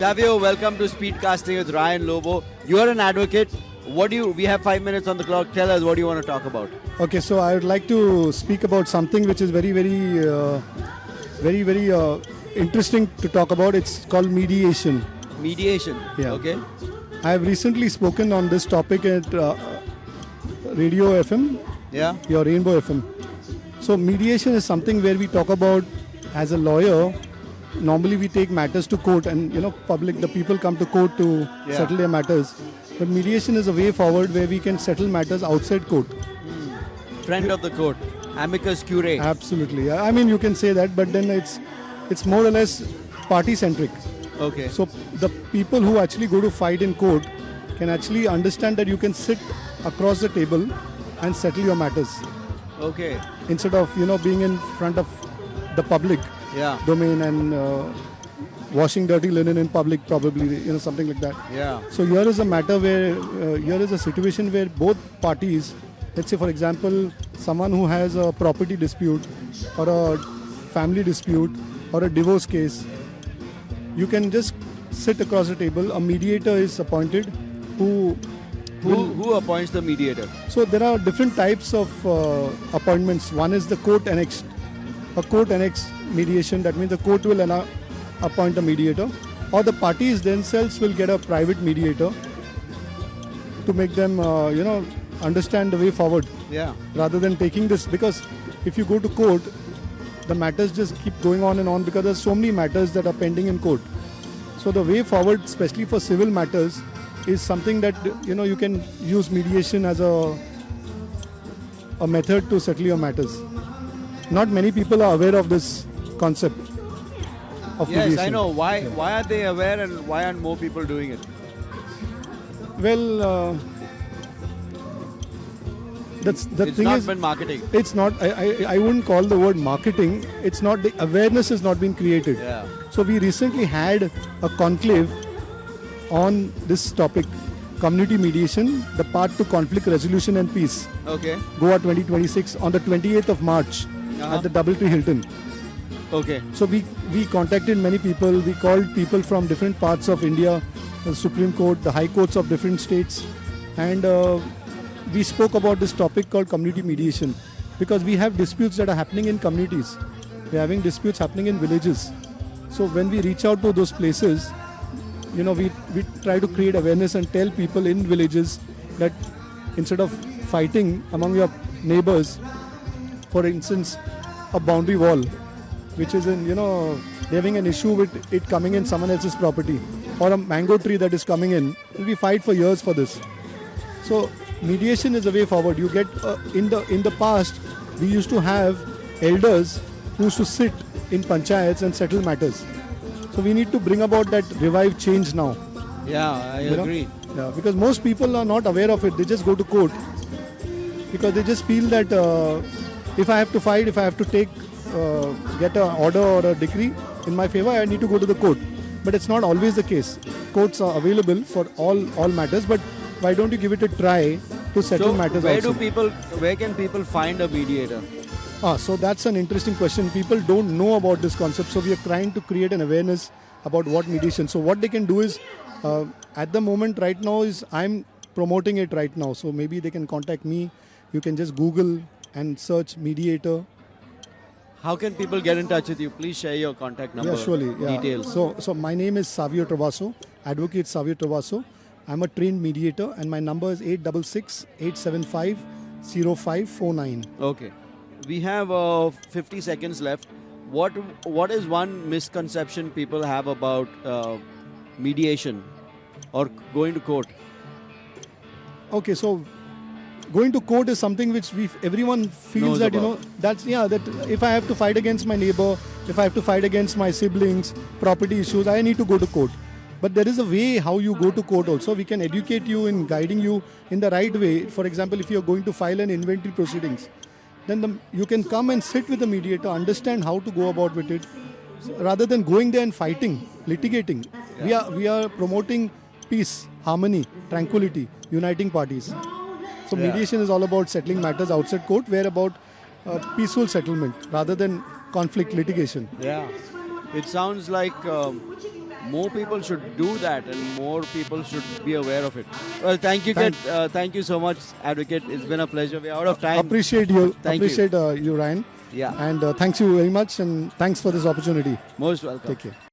Savio, welcome to Speedcasting with Ryan Lobo. You are an advocate. We have 5 minutes on the clock. Tell us what do you want to talk about? Okay, so I would like to speak about something which is very interesting to talk about. It's called mediation. Mediation. Yeah. Okay. I have recently spoken on this topic at Radio FM, Yeah. your Rainbow FM. So mediation is something where we talk about, as a lawyer, normally we take matters to court and the people come to court to settle their matters. But mediation is a way forward where we can settle matters outside court. Friend of the court. Amicus curiae. Absolutely. Yeah. I mean, you can say that, but then it's more or less party-centric. Okay. So the people who actually go to fight in court can actually understand that you can sit across the table and settle your matters Okay. instead of being in front of the public Yeah. domain and washing dirty linen in public, probably something like that. Yeah. So here is a matter where here is a situation where both parties, let's say for example, someone who has a property dispute or a family dispute or a divorce case, you can just sit across the table. A mediator is appointed who appoints the mediator? So there are different types of appointments. One is the court annexed. A court annexed mediation, that means the court will appoint a mediator, or the parties themselves will get a private mediator to make them understand the way forward, Yeah. rather than taking this, because if you go to court, the matters just keep going on and on because there's so many matters that are pending in court. So the way forward, especially for civil matters, is something that you can use mediation as a method to settle your matters. Not many people are aware of this concept of Yes, mediation. I know. Why are they aware and why aren't more people doing it? Well, that's the It's thing not is, been marketing. it's not. I wouldn't call the word marketing. It's not, the awareness has not been created. Yeah. So we recently had a conclave on this topic, community mediation, the path to conflict resolution and peace, Okay. Goa 2026, on the 28th of March at the Doubletree Hilton. Okay. So we contacted many people. We called people from different parts of India, the Supreme Court, the high courts of different states, and we spoke about this topic called community mediation, because we have disputes that are happening in communities. We're having disputes happening in villages. So when we reach out to those places, we try to create awareness and tell people in villages that instead of fighting among your neighbors, for instance, a boundary wall, which is in, they're having an issue with it coming in someone else's property, or a mango tree that is coming in, we fight for years for this. So mediation is a way forward. You get in the past, we used to have elders who used to sit in panchayats and settle matters. So we need to bring about that revived change now. Yeah, I agree. Yeah, because most people are not aware of it. They just go to court because they just feel that if I have to fight, if I have to get an order or a decree in my favor, I need to go to the court. But it's not always the case. Courts are available for all matters, but why don't you give it a try to settle matters also? Where can people find a mediator? So that's an interesting question. People don't know about this concept, so we are trying to create an awareness about what mediation. So what they can do is, at the moment right now is I'm promoting it right now. So maybe they can contact me. You can just Google and search mediator. How can people get in touch with you? Please share your contact number. Yeah, surely. Yeah. Details. So my name is Savio Travaso, Advocate Savio Travaso. I'm a trained mediator and my number is 866-875-0549. Okay. We have 50 seconds left. What is one misconception people have about mediation or going to court? Okay, so going to court is something which everyone feels Knows that about. that if I have to fight against my neighbor, if I have to fight against my siblings, property issues, I need to go to court. But there is a way how you go to court also. We can educate you in guiding you in the right way. For example, if you are going to file an inventory proceedings, then you can come and sit with the mediator, understand how to go about with it, rather than going there and fighting, litigating. Yeah. We are promoting peace, harmony, tranquility, uniting parties. So mediation is all about settling matters outside court, where about peaceful settlement rather than conflict litigation. Yeah. It sounds like more people should do that, and more people should be aware of it. Well, thank you, thank you so much, Advocate. It's been a pleasure. We're out of time. Appreciate you. Thank you. Appreciate you, Ryan. Yeah. And thanks you very much, and thanks for this opportunity. Most welcome. Take care.